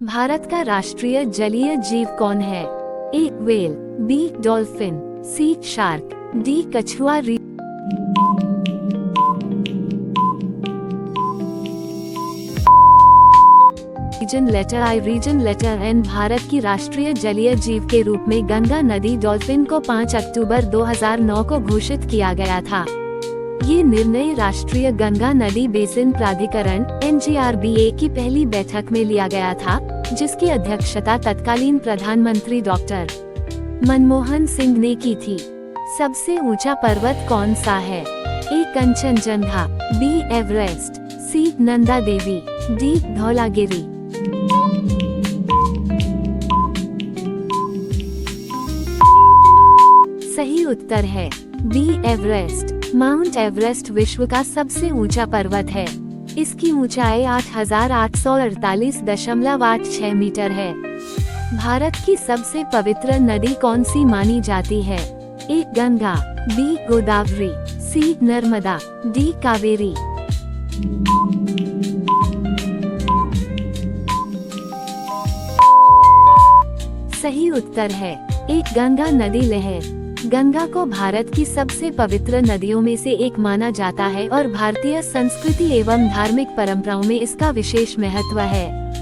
भारत का राष्ट्रीय जलीय जीव कौन है? ए व्हेल, बी डॉल्फिन, सी शार्क, डी कछुआ। रीजन लेटर आई, रीजन लेटर एन। भारत की राष्ट्रीय जलीय जीव के रूप में गंगा नदी डॉल्फिन को 5 अक्टूबर 2009 को घोषित किया गया था। ये निर्णय राष्ट्रीय गंगा नदी बेसिन प्राधिकरण (NGRBA) की पहली बैठक में लिया गया था, जिसकी अध्यक्षता तत्कालीन प्रधानमंत्री डॉक्टर मनमोहन सिंह ने की थी। सबसे ऊंचा पर्वत कौन सा है? ए कंचनजंगा, बी एवरेस्ट, सी नंदा देवी, डी धौलागिरी। सही उत्तर है बी एवरेस्ट। माउंट एवरेस्ट विश्व का सबसे ऊंचा पर्वत है। इसकी ऊंचाई 8,848.86 मीटर है। भारत की सबसे पवित्र नदी कौन सी मानी जाती है? ए गंगा, बी गोदावरी, सी नर्मदा, डी कावेरी। सही उत्तर है ए गंगा नदी लहर। गंगा को भारत की सबसे पवित्र नदियों में से एक माना जाता है और भारतीय संस्कृति एवं धार्मिक परंपराओं में इसका विशेष महत्व है।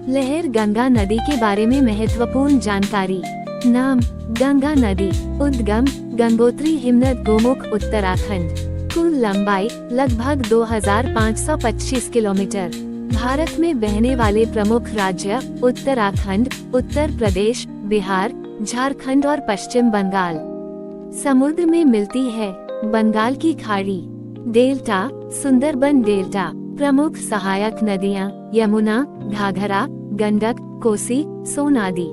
लहर गंगा नदी के बारे में महत्वपूर्ण जानकारी। नाम: गंगा नदी। उद्गम: गंगोत्री हिमनद गोमुख उत्तराखंड। कुल लंबाई लगभग 2525 किलोमीटर। भारत में बहने वाले प्रमुख राज्य उत्तराखंड, उत्तर प्रदेश, बिहार, झारखंड और पश्चिम बंगाल। समुद्र में मिलती है बंगाल की खाड़ी, डेल्टा, सुंदरबन डेल्टा। प्रमुख सहायक नदियां: यमुना, घाघरा, गंडक, कोसी, सोन आदि।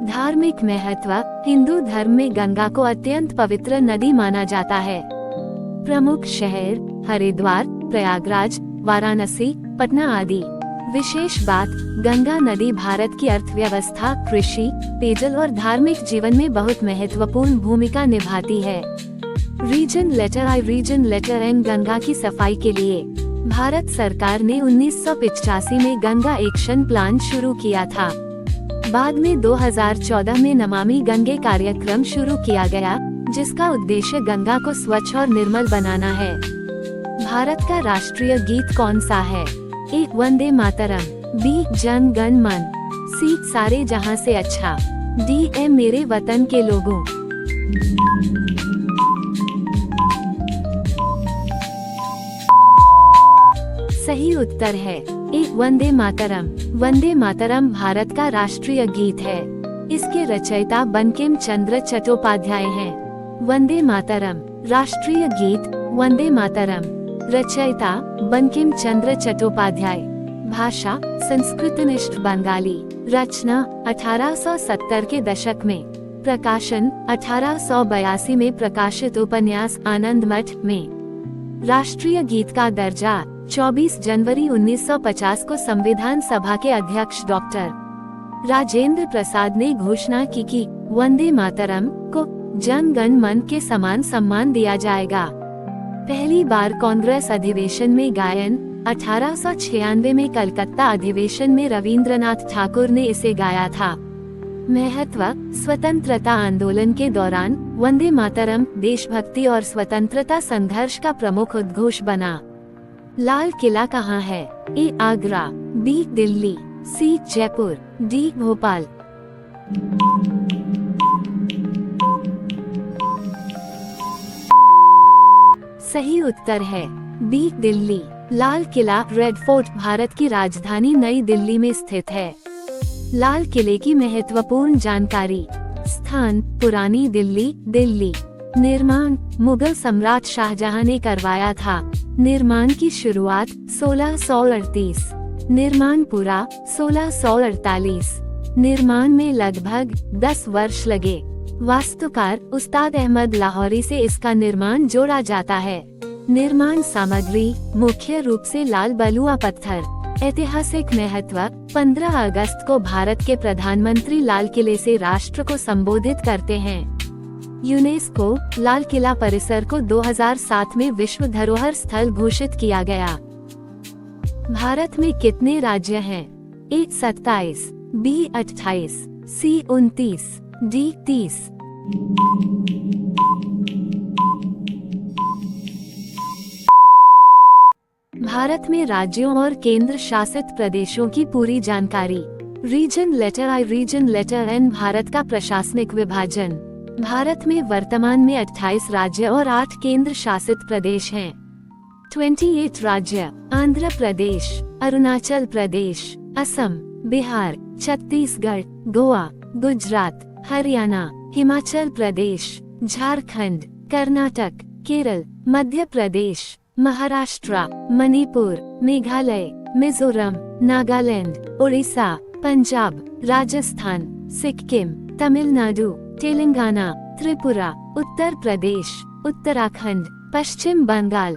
धार्मिक महत्व: हिंदू धर्म में गंगा को अत्यंत पवित्र नदी माना जाता है। प्रमुख शहर: हरिद्वार, प्रयागराज, वाराणसी, पटना आदि। विशेष बात: गंगा नदी भारत की अर्थव्यवस्था, कृषि, पेयजल और धार्मिक जीवन में बहुत महत्वपूर्ण भूमिका निभाती है। रीजन लेटर आई, रीजन लेटर एन। गंगा की सफाई के लिए भारत सरकार ने 1985 में गंगा एक्शन प्लान शुरू किया था। बाद में 2014 में नमामि गंगे कार्यक्रम शुरू किया गया, जिसका उद्देश्य गंगा को स्वच्छ और निर्मल बनाना है। भारत का राष्ट्रीय गीत कौन सा है? ए वंदे मातरम, बी जन गण मन, सी सारे जहां से अच्छा, डी ए मेरे वतन के लोगों। सही उत्तर है ए वंदे मातरम। वंदे मातरम भारत का राष्ट्रीय गीत है। इसके रचयिता बंकिम चंद्र चट्टोपाध्याय हैं। वंदे मातरम राष्ट्रीय गीत वंदे मातरम। रचयिता बंकिम चंद्र चट्टोपाध्याय। भाषा संस्कृतनिष्ठ बंगाली। रचना 1870 के दशक में। प्रकाशन 1882 में प्रकाशित उपन्यास आनंद मठ में। राष्ट्रीय गीत का दर्जा 24 जनवरी 1950 को संविधान सभा के अध्यक्ष डॉक्टर राजेंद्र प्रसाद ने घोषणा की कि वंदे मातरम को जन गण मन के समान सम्मान दिया जाएगा। पहली बार कांग्रेस अधिवेशन में गायन 1896 में कलकत्ता अधिवेशन में रविंद्रनाथ ठाकुर ने इसे गाया था। महत्व: स्वतंत्रता आंदोलन के दौरान वंदे मातरम देशभक्ति और स्वतंत्रता संघर्ष का प्रमुख उद्घोष बना। लाल किला कहाँ है? ए आगरा, बी दिल्ली, सी जयपुर, डी भोपाल। सही उत्तर है B Delhi. Lal Qila red fort Bharat की राजधानी नई दिल्ली में स्थित है। लाल किले की महत्वपूर्ण जानकारी। स्थान: पुरानी दिल्ली, दिल्ली। निर्माण: मुगल सम्राट शाहजहां ने करवाया था। निर्माण की शुरुआत 1638। निर्माण पूरा 1648। निर्माण में लगभग 10 वर्ष लगे। वास्तुकार उस्ताद अहमद लाहौरी से इसका निर्माण जोड़ा जाता है। निर्माण सामग्री मुख्य रूप से लाल बलुआ पत्थर। ऐतिहासिक महत्व: 15 अगस्त को भारत के प्रधानमंत्री लाल किले से राष्ट्र को संबोधित करते हैं। यूनेस्को लाल किला परिसर को 2007 में विश्व धरोहर स्थल घोषित किया गया। भारत में कितने राज्य हैं? A 27, B 28, C 29, D 30। Bharat में राज्यों और केंद्र शासित प्रदेशों की पूरी जानकारी। रीजन लेटर आई, रीजन लेटर एन। भारत का प्रशासनिक विभाजन। भारत में वर्तमान में 28 राज्य और 8 केंद्र शासित प्रदेश हैं। 28 राज्य: आंध्र प्रदेश, अरुणाचल प्रदेश, असम, बिहार, छत्तीसगढ़, गोवा, गुजरात, हरियाणा, हिमाचल प्रदेश, झारखंड, कर्नाटक, केरल, मध्य प्रदेश, महाराष्ट्र, मणिपुर, मेघालय, मिजोरम, नागालैंड, उड़ीसा, पंजाब, राजस्थान, सिक्किम, तमिलनाडु, तेलंगाना, त्रिपुरा, उत्तर प्रदेश, उत्तराखंड, पश्चिम बंगाल,